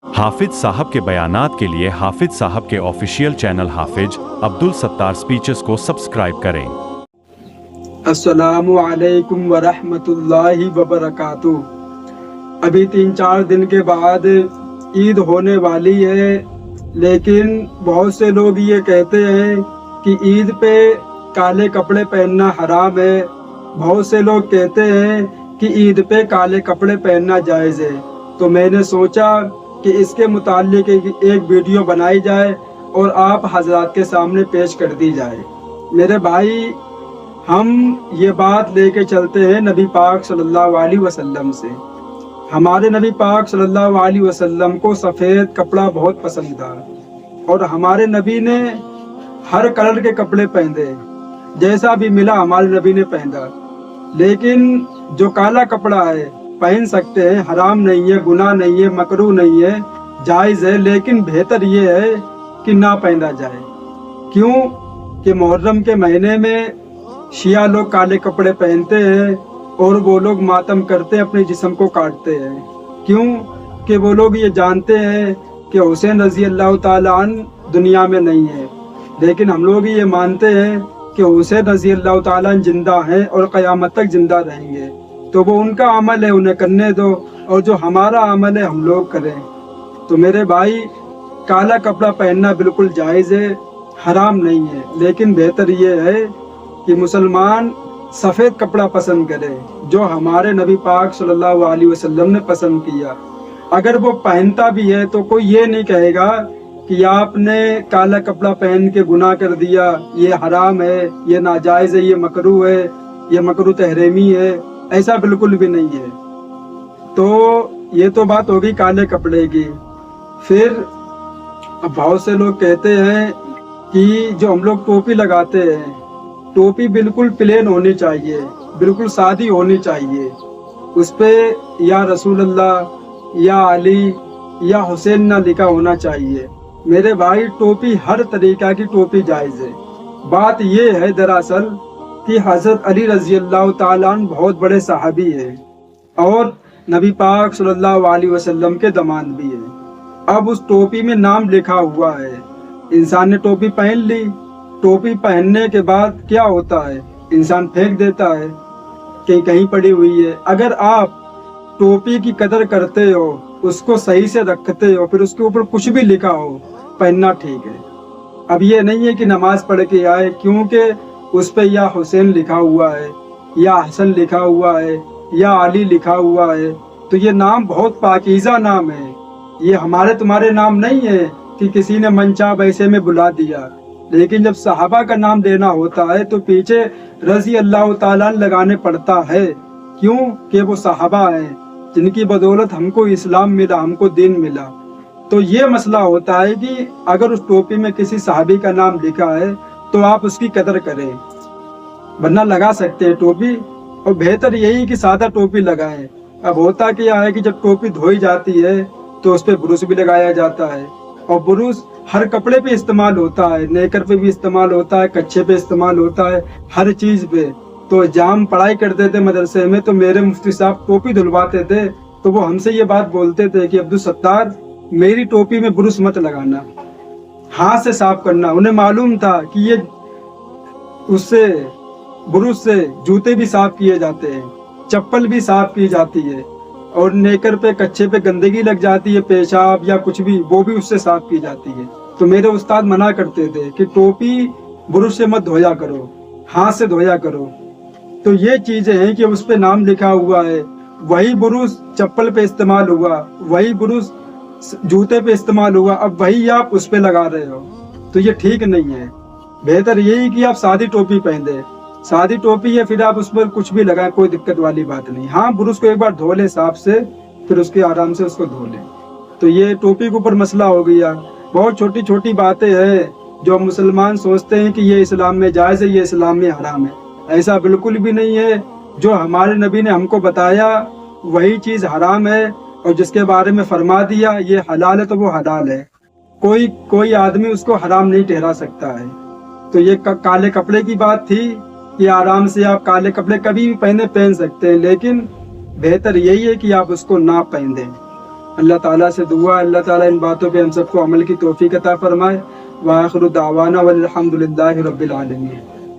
हाफिज साहब के बयानात के लिए हाफिज साहब के ऑफिशियल चैनल हाफिज अब्दुल सत्तार स्पीचेस को सब्सक्राइब करें। अस्सलामु अलैकुम वरहमतुल्लाहि वबरकातुह। अभी 3-4 दिन के बाद ईद होने वाली है, लेकिन बहुत से लोग ये कहते हैं कि ईद पे काले कपड़े पहनना हराम है। बहुत से लोग कहते हैं कि ईद पे काले कपड़े पहनना जायज़ है। तो मैंने सोचा कि इसके मुताल्लिक एक वीडियो बनाई जाए और आप हजरात के सामने पेश कर दी जाए। मेरे भाई, हम ये बात लेके चलते हैं नबी पाक सल्लल्लाहु अलैहि वसल्लम से। हमारे नबी पाक सल्लल्लाहु अलैहि वसल्लम को सफ़ेद कपड़ा बहुत पसंद था और हमारे नबी ने हर कलर के कपड़े पहने, जैसा भी मिला हमारे नबी ने पहना। लेकिन जो काला कपड़ा है पहन सकते हैं, हराम नहीं है, गुनाह नहीं है, मकरूह नहीं है, जायज़ है, लेकिन बेहतर ये है कि ना पहना जाए। क्यों कि मुहर्रम के महीने में शिया लोग काले कपड़े पहनते हैं और वो लोग मातम करते हैं, अपने जिस्म को काटते हैं। क्यों कि वो लोग ये जानते हैं कि हुसैन रज़ी अल्लाह ताला अन्हु दुनिया में नहीं है, लेकिन हम लोग ये मानते हैं कि हुसैन रज़ी अल्लाह ताला अन्हु जिंदा हैं और क़यामत तक जिंदा रहेंगे। तो वो उनका अमल है, उन्हें करने दो, और जो हमारा अमल है हम लोग करें। तो मेरे भाई, काला कपड़ा पहनना बिल्कुल जायज़ है, हराम नहीं है, लेकिन बेहतर ये है कि मुसलमान सफ़ेद कपड़ा पसंद करे, जो हमारे नबी पाक सल्लल्लाहु अलैहि वसल्लम ने पसंद किया। अगर वो पहनता भी है तो कोई ये नहीं कहेगा कि आपने काला कपड़ा पहन के गुनाह कर दिया, ये हराम है, ये नाजायज़ है, ये मकरूह है, ये मकरूह तहरीमी है। ऐसा बिल्कुल भी नहीं है। तो ये तो बात होगी काले कपड़े की। फिर अब बहुत से लोग कहते हैं कि जो हम लोग टोपी लगाते हैं, टोपी बिल्कुल प्लेन होनी चाहिए, बिल्कुल सादी होनी चाहिए। उस पे या रसूल अल्लाह या अली या हुसैन ना लिखा होना चाहिए। मेरे भाई, टोपी हर तरीका की टोपी जायज़ है। बात ये है दरअसल कि हज़रत अली रज़ी अल्लाह ताला अन्हु बहुत बड़े सहाबी है और नबी पाक सल्लल्लाहु अलैहि वसल्लम के दामाद भी है। अब उस टोपी में नाम लिखा हुआ है, इंसान ने टोपी पहन ली, टोपी पहनने के बाद क्या होता है, इंसान फेंक देता है कि कहीं पड़ी हुई है। अगर आप टोपी की कदर करते हो, उसको सही से रखते हो, फिर उसके ऊपर कुछ भी लिखा हो, पहनना ठीक है। अब ये नहीं है कि नमाज पढ़ के आए, क्योंकि उस पे या हुसैन लिखा हुआ है, या हसन लिखा हुआ है, या अली लिखा हुआ है, तो ये नाम बहुत पाकीज़ा नाम है। ये हमारे तुम्हारे नाम नहीं है कि किसी ने मनचाह वैसे में बुला दिया। लेकिन जब सहाबा का नाम लेना होता है तो पीछे रज़ी अल्लाह ताला लगाने पड़ता है। क्यों कि वो सहाबा हैं जिनकी बदौलत हमको इस्लाम मिला, हमको दीन मिला। तो ये मसला होता है कि अगर उस टोपी में किसी सहाबी का नाम लिखा है तो आप उसकी कदर करें, वरना लगा सकते हैं टोपी, और बेहतर यही कि सादा टोपी लगाएं। अब होता क्या है कि जब टोपी धोई जाती है तो उस पर ब्रुश भी लगाया जाता है, और ब्रुश हर कपड़े पे इस्तेमाल होता है, नेकर पे भी इस्तेमाल होता है, कच्छे पे इस्तेमाल होता है, हर चीज़ पे। तो जाम पढ़ाई करते थे मदरसे में, तो मेरे मुफ्ती साहब टोपी धुलवाते थे, तो वो हमसे ये बात बोलते थे कि अब्दुल सत्तार, मेरी टोपी में ब्रुश मत लगाना, हाथ से साफ करना। उन्हें मालूम था कि ये उससे ब्रुश से जूते भी साफ किए जाते हैं, चप्पल भी साफ की जाती है, और नेकर पे कच्छे पे गंदगी लग जाती है, पेशाब या कुछ भी, वो भी उससे साफ की जाती है। तो मेरे उस्ताद मना करते थे कि टोपी ब्रुश से मत धोया करो, हाथ से धोया करो। तो ये चीजें हैं कि उस पे नाम लिखा हुआ है, वही ब्रुश चप्पल पे इस्तेमाल हुआ, वही ब्रुश जूते पे इस्तेमाल हुआ, अब वही आप उस पे लगा रहे हो, तो ये ठीक नहीं है। बेहतर यही कि आप सादी टोपी पहने, सादी टोपी है, फिर आप उस पर कुछ भी लगाएं, कोई दिक्कत वाली बात नहीं। हाँ, ब्रुश को एक बार धो ले साफ से, फिर उसके आराम से उसको धो ले। तो ये टोपी के ऊपर मसला हो गया। बहुत छोटी छोटी बातें हैं जो मुसलमान सोचते हैं कि ये इस्लाम में जायज़ है, ये इस्लाम में हराम है। ऐसा बिल्कुल भी नहीं है। जो हमारे नबी ने हमको बताया वही चीज़ हराम है, और जिसके बारे में फरमा दिया ये हलाल है तो वो हलाल है। कोई आदमी उसको हराम नहीं ठहरा सकता है। तो ये काले कपड़े की बात थी कि आराम से आप काले कपड़े कभी भी पहन सकते हैं, लेकिन बेहतर यही है कि आप उसको ना पहन दें। اللہ تعالیٰ سے دعا ہے اللہ تعالیٰ ان باتوں پہ ہم سب کو عمل کی توفیق عطا فرمائے۔ وآخر دعوانا والحمد للہ رب العالمین۔